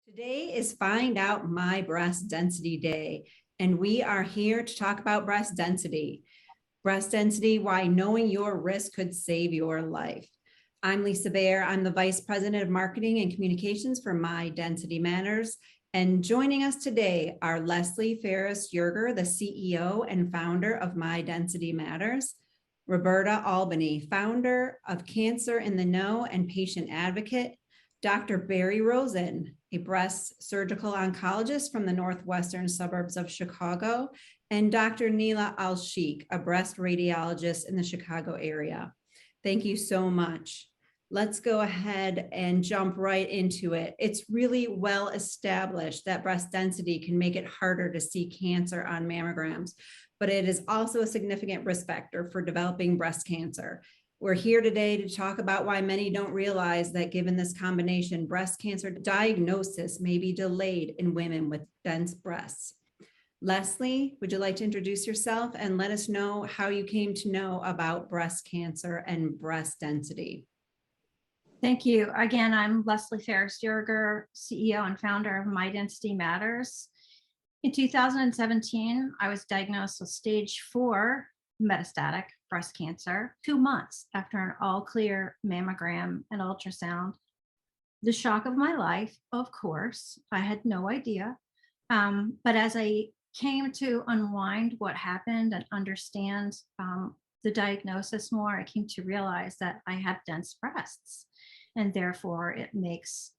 Today is Find Out My Breast Density Day, and we are here to talk about breast density. Breast density, why knowing your risk could save your life. I'm Lisa Baer. I'm the Vice President of Marketing and Communications for My Density Matters. And joining us today are Lesley Ferris-Yerger, the CEO and founder of My Density Matters, Roberta Albany, founder of Cancer in the Know and patient advocate, Dr. Dr Rosen, a breast surgical oncologist from the northwestern suburbs of Chicago, and Dr. Neela Al-Sheikh, a breast radiologist in the Chicago area. Thank you so much. Let's go ahead and jump right into it. It's really well established that breast density can make it harder to see cancer on mammograms, but it is also a significant risk factor for developing breast cancer. We're here today to talk about why many don't realize that given this combination, breast cancer diagnosis may be delayed in women with dense breasts. Lesley, would you like to introduce yourself and let us know how you came to know about breast cancer and breast density? Thank you. Again, I'm Lesley Ferris-Yerger, CEO and founder of My Density Matters. In 2017, I was diagnosed with stage 4 metastatic breast cancer 2 months after an all-clear mammogram and ultrasound. The shock of my life, of course, I had no idea. But as I came to unwind what happened and understand the diagnosis more, I came to realize that I have dense breasts, and therefore it makes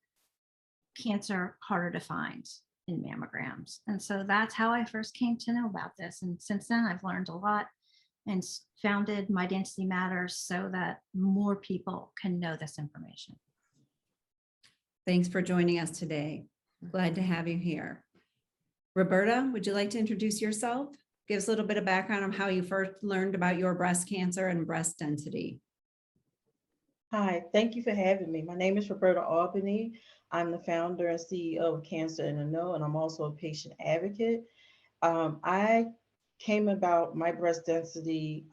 cancer harder to find in mammograms. And so that's how I first came to know about this. And since then, I've learned a lot and founded My Density Matters so that more people can know this information. Thanks for joining us today. Glad to have you here. Roberta, would you like to introduce yourself? Give us a little bit of background on how you first learned about your breast cancer and breast density. Hi, thank you for having me. My name is Roberta Albany. I'm the founder and CEO of Cancer in the Know, and I'm also a patient advocate. I came about my breast density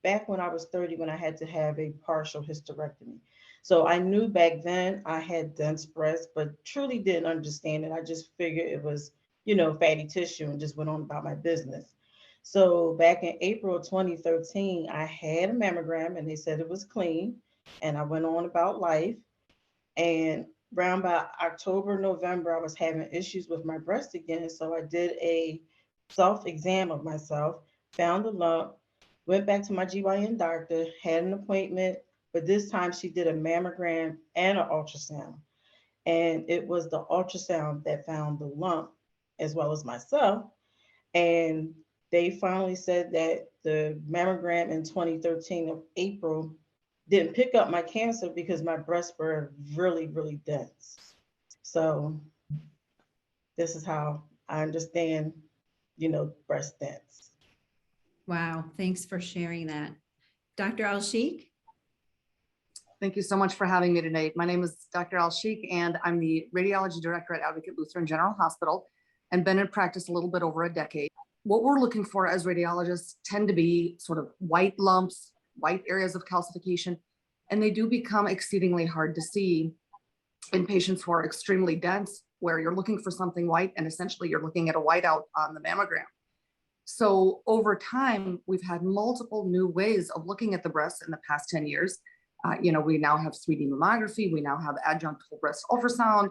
back when I was 30, when I had to have a partial hysterectomy. So I knew back then I had dense breasts, but truly didn't understand it. I just figured it was, fatty tissue and just went on about my business. So back in April of 2013, I had a mammogram and they said it was clean, and I went on about life. And around by October, November, I was having issues with my breast again. So I did a self-exam of myself, found a lump, went back to my GYN doctor, had an appointment, but this time she did a mammogram and an ultrasound. And it was the ultrasound that found the lump as well as myself. And they finally said that the mammogram in 2013 of April didn't pick up my cancer because my breasts were really, really dense. So this is how I understand breast dense. Wow, thanks for sharing that. Dr. Al-Sheikh? Thank you so much for having me today. My name is Dr. Al-Sheikh, and I'm the radiology director at Advocate Lutheran General Hospital and been in practice a little bit over a decade. What we're looking for as radiologists tend to be sort of white lumps, white areas of calcification, and they do become exceedingly hard to see in patients who are extremely dense, where you're looking for something white and essentially you're looking at a whiteout on the mammogram. So over time, we've had multiple new ways of looking at the breast in the past 10 years. We now have 3D mammography, we now have adjunct whole breast ultrasound,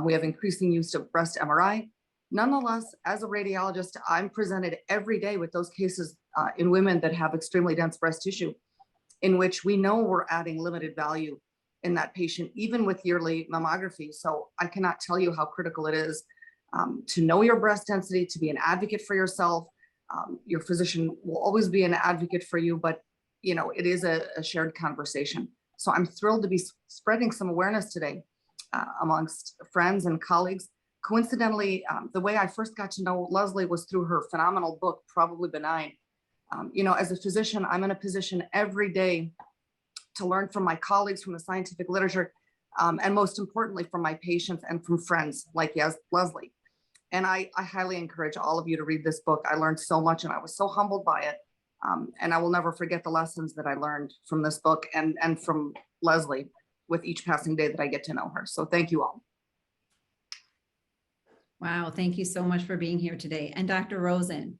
we have increasing use of breast MRI. Nonetheless, as a radiologist, I'm presented every day with those cases in women that have extremely dense breast tissue, in which we know we're adding limited value in that patient, even with yearly mammography. So I cannot tell you how critical it is to know your breast density, to be an advocate for yourself. Your physician will always be an advocate for you, but it is a shared conversation. So I'm thrilled to be spreading some awareness today amongst friends and colleagues. Coincidentally, the way I first got to know Lesley was through her phenomenal book, Probably Benign. As a physician, I'm in a position every day to learn from my colleagues, from the scientific literature, and most importantly, from my patients and from friends like Lesley. And I highly encourage all of you to read this book. I learned so much and I was so humbled by it. And I will never forget the lessons that I learned from this book and from Lesley with each passing day that I get to know her. So thank you all. Wow, thank you so much for being here today. And Dr. Rosen.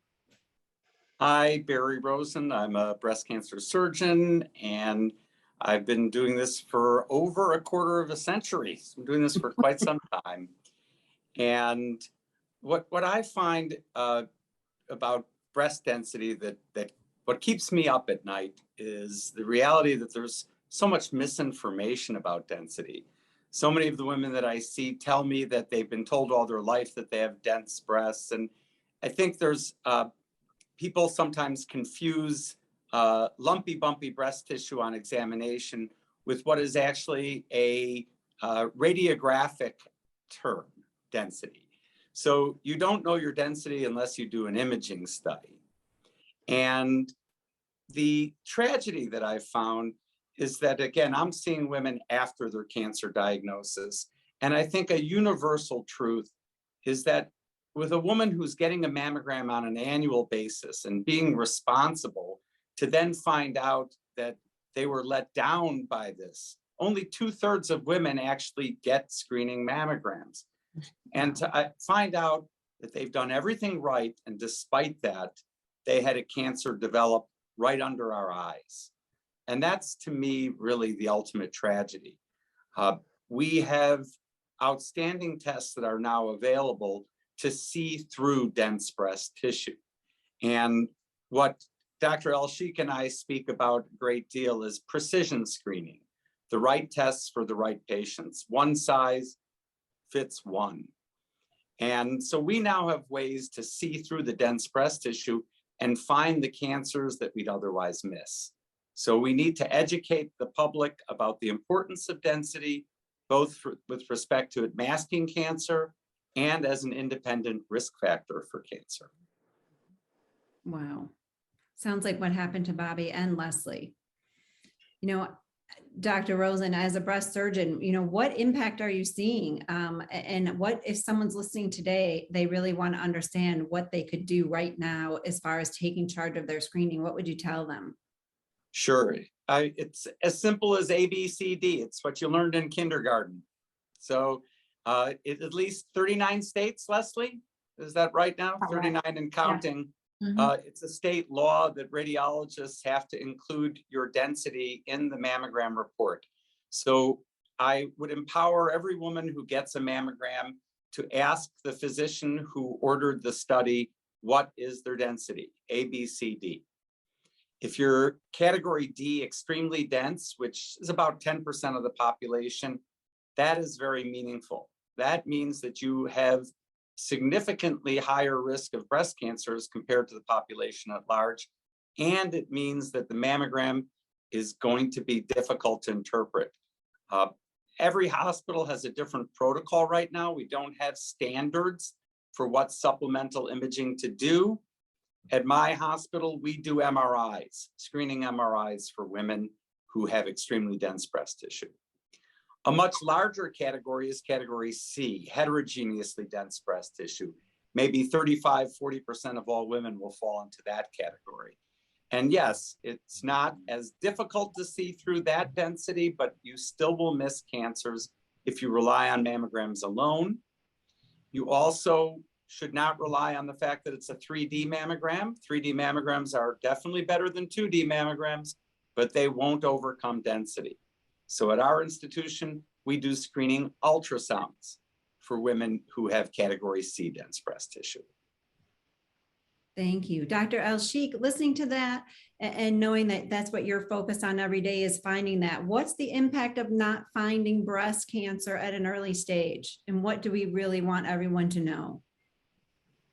Hi, Barry Rosen. I'm a breast cancer surgeon, and I've been doing this for over a quarter of a century. So I'm doing this for quite some time. And what I find about breast density that what keeps me up at night is the reality that there's so much misinformation about density. So many of the women that I see tell me that they've been told all their life that they have dense breasts. And I think there's people sometimes confuse lumpy, bumpy breast tissue on examination with what is actually a radiographic term, density. So you don't know your density unless you do an imaging study. And the tragedy that I've found is that, again, I'm seeing women after their cancer diagnosis. And I think a universal truth is that with a woman who's getting a mammogram on an annual basis and being responsible to then find out that they were let down by this, only 2/3 of women actually get screening mammograms. And to find out that they've done everything right, and despite that, they had a cancer develop right under our eyes. And that's, to me, really the ultimate tragedy. We have outstanding tests that are now available to see through dense breast tissue. And what Dr. Alshik and I speak about a great deal is precision screening, the right tests for the right patients. One size fits one. And so we now have ways to see through the dense breast tissue and find the cancers that we'd otherwise miss. So we need to educate the public about the importance of density, both with respect to it masking cancer and as an independent risk factor for cancer. Wow. Sounds like what happened to Bobby and Lesley. You know, Dr. Rosen, as a breast surgeon, you know, what impact are you seeing? And what if someone's listening today, they really want to understand what they could do right now as far as taking charge of their screening? What would you tell them? Sure. It's as simple as ABCD. It's what you learned in kindergarten. So at least 39 states, Lesley, is that right now? 39 and counting. It's a state law that radiologists have to include your density in the mammogram report. So I would empower every woman who gets a mammogram to ask the physician who ordered the study, what is their density? A, B, C, D. If you're category D, extremely dense, which is about 10% of the population, that is very meaningful. That means that you have significantly higher risk of breast cancer as compared to the population at large. And it means that the mammogram is going to be difficult to interpret. Every hospital has a different protocol right now. We don't have standards for what supplemental imaging to do. At my hospital, we do MRIs, screening MRIs for women who have extremely dense breast tissue. A much larger category is category C, heterogeneously dense breast tissue. Maybe 35–40% of all women will fall into that category. And yes, it's not as difficult to see through that density, but you still will miss cancers if you rely on mammograms alone. You also should not rely on the fact that it's a 3D mammogram. 3D mammograms are definitely better than 2D mammograms, but they won't overcome density. So at our institution, we do screening ultrasounds for women who have category C dense breast tissue. Thank you. Dr. Alshik, listening to that and knowing that that's what you're focused on every day is finding that, what's the impact of not finding breast cancer at an early stage? And what do we really want everyone to know?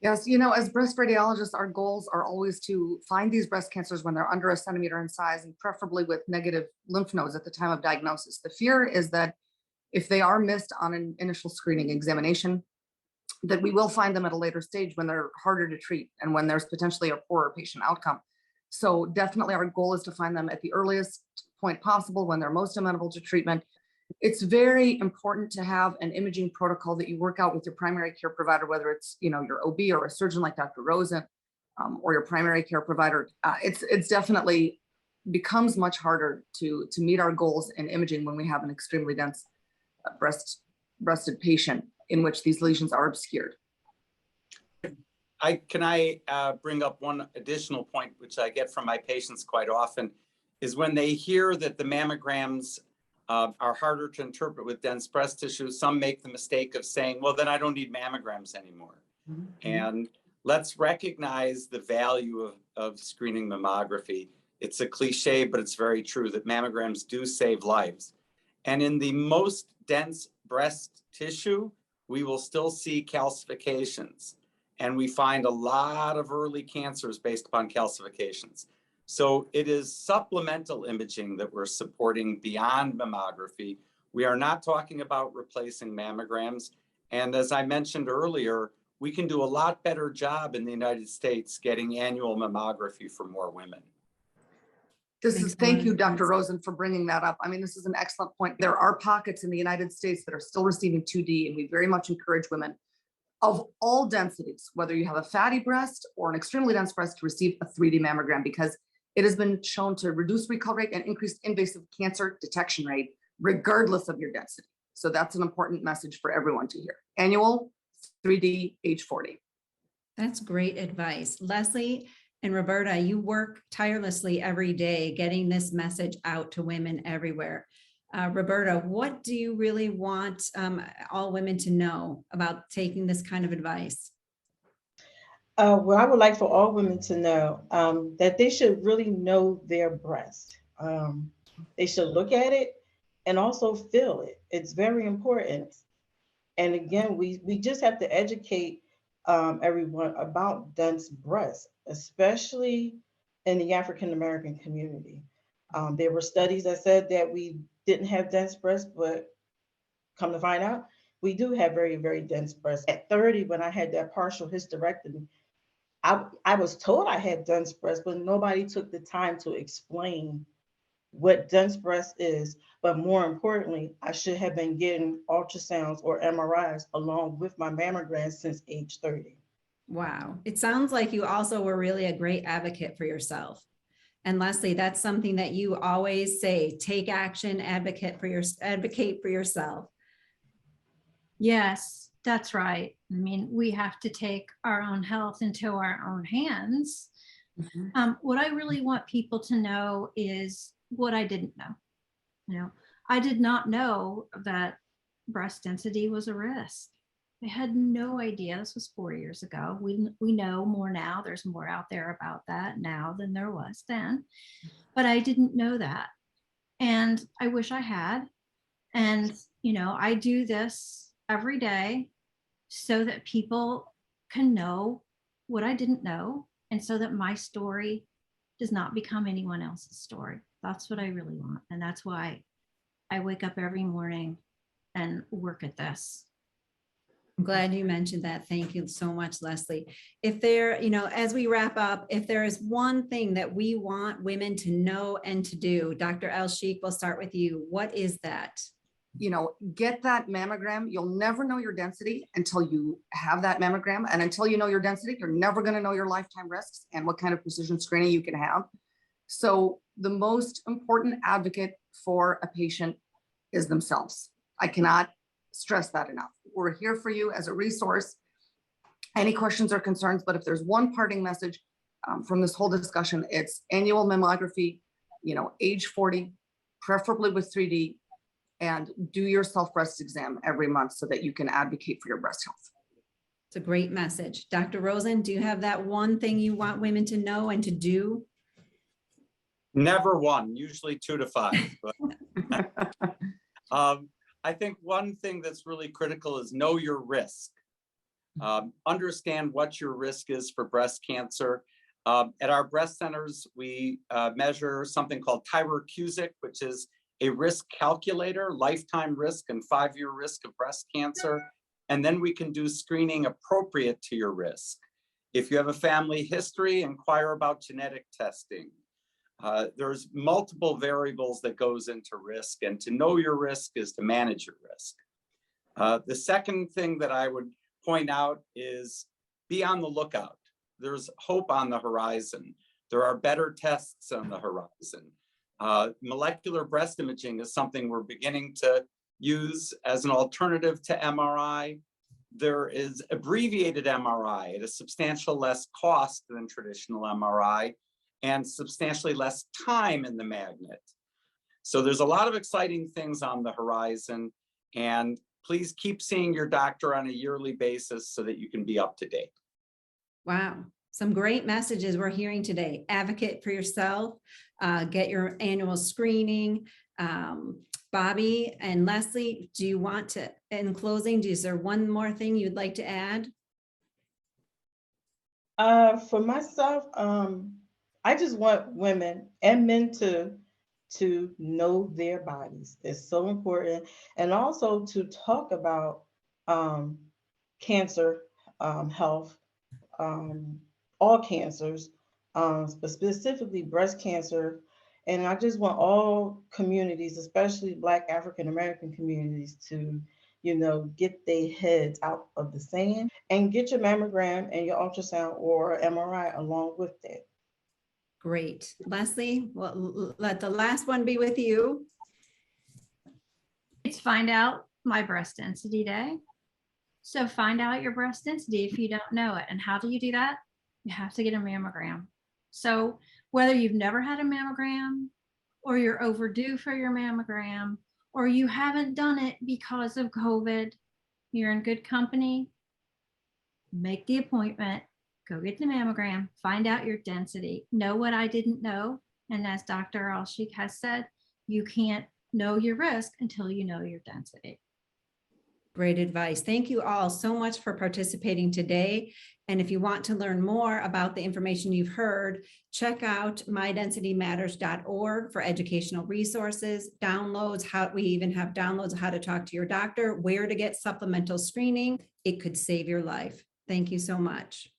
Yes, you know, as breast radiologists, our goals are always to find these breast cancers when they're under a centimeter in size and preferably with negative lymph nodes at the time of diagnosis. The fear is that if they are missed on an initial screening examination, that we will find them at a later stage when they're harder to treat and when there's potentially a poorer patient outcome. So definitely our goal is to find them at the earliest point possible when they're most amenable to treatment. It's very important to have an imaging protocol that you work out with your primary care provider, whether it's, you know, your OB or a surgeon like Dr. Rosen or your primary care provider. It's definitely becomes much harder to meet our goals in imaging when we have an extremely dense breasted patient in which these lesions are obscured. I bring up one additional point, which I get from my patients quite often, is when they hear that the mammograms are harder to interpret with dense breast tissue, some make the mistake of saying, well, then I don't need mammograms anymore. And let's recognize the value of screening mammography. It's a cliche, but it's very true that mammograms do save lives. And in the most dense breast tissue, we will still see calcifications. And we find a lot of early cancers based upon calcifications. So it is supplemental imaging that we're supporting beyond mammography. We are not talking about replacing mammograms. And as I mentioned earlier, we can do a lot better job in the United States getting annual mammography for more women. Thank you, Dr. Rosen, for bringing that up. I mean, this is an excellent point. There are pockets in the United States that are still receiving 2D, and we very much encourage women of all densities, whether you have a fatty breast or an extremely dense breast, to receive a 3D mammogram, because it has been shown to reduce recall rate and increase invasive cancer detection rate, regardless of your density. So that's an important message for everyone to hear. Annual 3D, age 40. That's great advice. Lesley and Roberta, you work tirelessly every day getting this message out to women everywhere. Roberta, what do you really want all women to know about taking this kind of advice? Well, I would like for all women to know that they should really know their breast. They should look at it and also feel it. It's very important. And again, we just have to educate everyone about dense breasts, especially in the African American community. There were studies that said that we didn't have dense breasts, but come to find out, we do have very, very dense breasts. At 30, when I had that partial hysterectomy, I was told I had dense breasts, but nobody took the time to explain what dense breast is. But more importantly, I should have been getting ultrasounds or MRIs along with my mammograms since age 30. Wow. It sounds like you also were really a great advocate for yourself. And Lesley, that's something that you always say, take action, advocate for yourself. Yes, that's right. I mean, we have to take our own health into our own hands. What I really want people to know is what I didn't know. You know, I did not know that breast density was a risk. I had no idea. This was 4 years ago. We know more now. There's more out there about that now than there was then. But I didn't know that. And I wish I had. And, you know, I do this every day so that people can know what I didn't know, and so that my story does not become anyone else's story. That's what I really want. And that's why I wake up every morning and work at this. I'm glad you mentioned that. Thank you so much, Lesley. If there, you know, as we wrap up, if there is one thing that we want women to know and to do, Dr. El-Sheikh, we'll start with you. What is that? You know, get that mammogram. You'll never know your density until you have that mammogram. And until you know your density, you're never going to know your lifetime risks and what kind of precision screening you can have. So the most important advocate for a patient is themselves. I cannot stress that enough. We're here for you as a resource. Any questions or concerns, but if there's one parting message from this whole discussion, it's annual mammography, you know, age 40, preferably with 3D, and do your self-breast exam every month so that you can advocate for your breast health. It's a great message. Dr. Rosen, do you have that one thing you want women to know and to do? Never one, usually 2 to 5. But, I think one thing that's really critical is know your risk. Understand what your risk is for breast cancer. At our breast centers, we measure something called Tyrer-Cuzick, which is a risk calculator, lifetime risk and 5-year risk of breast cancer. And then we can do screening appropriate to your risk. If you have a family history, inquire about genetic testing. There's multiple variables that goes into risk, and to know your risk is to manage your risk. The second thing that I would point out is be on the lookout. There's hope on the horizon. There are better tests on the horizon. Molecular breast imaging is something we're beginning to use as an alternative to MRI. there is abbreviated MRI at a substantial less cost than traditional MRI and substantially less time in the magnet. So there's a lot of exciting things on the horizon, and please keep seeing your doctor on a yearly basis so that you can be up to date. Wow, some great messages we're hearing today. Advocate for yourself, get your annual screening. Bobby and Lesley, do you want to, in closing, is there one more thing you'd like to add? For myself, I just want women and men to know their bodies. It's so important. And also to talk about cancer, health, all cancers, but specifically breast cancer. And I just want all communities, especially Black African American communities, to, get their heads out of the sand and get your mammogram and your ultrasound or MRI along with that. Great. Lesley, well, let the last one be with you. It's Find Out My Breast Density Day. So find out your breast density if you don't know it. And how do you do that? You have to get a mammogram. So whether you've never had a mammogram, or you're overdue for your mammogram, or you haven't done it because of COVID, you're in good company. Make the appointment, go get the mammogram, find out your density. Know what I didn't know. And as Dr. Alshik has said, you can't know your risk until you know your density. Great advice. Thank you all so much for participating today. And if you want to learn more about the information you've heard, check out mydensitymatters.org for educational resources, downloads, we even have downloads of how to talk to your doctor, where to get supplemental screening. It could save your life. Thank you so much.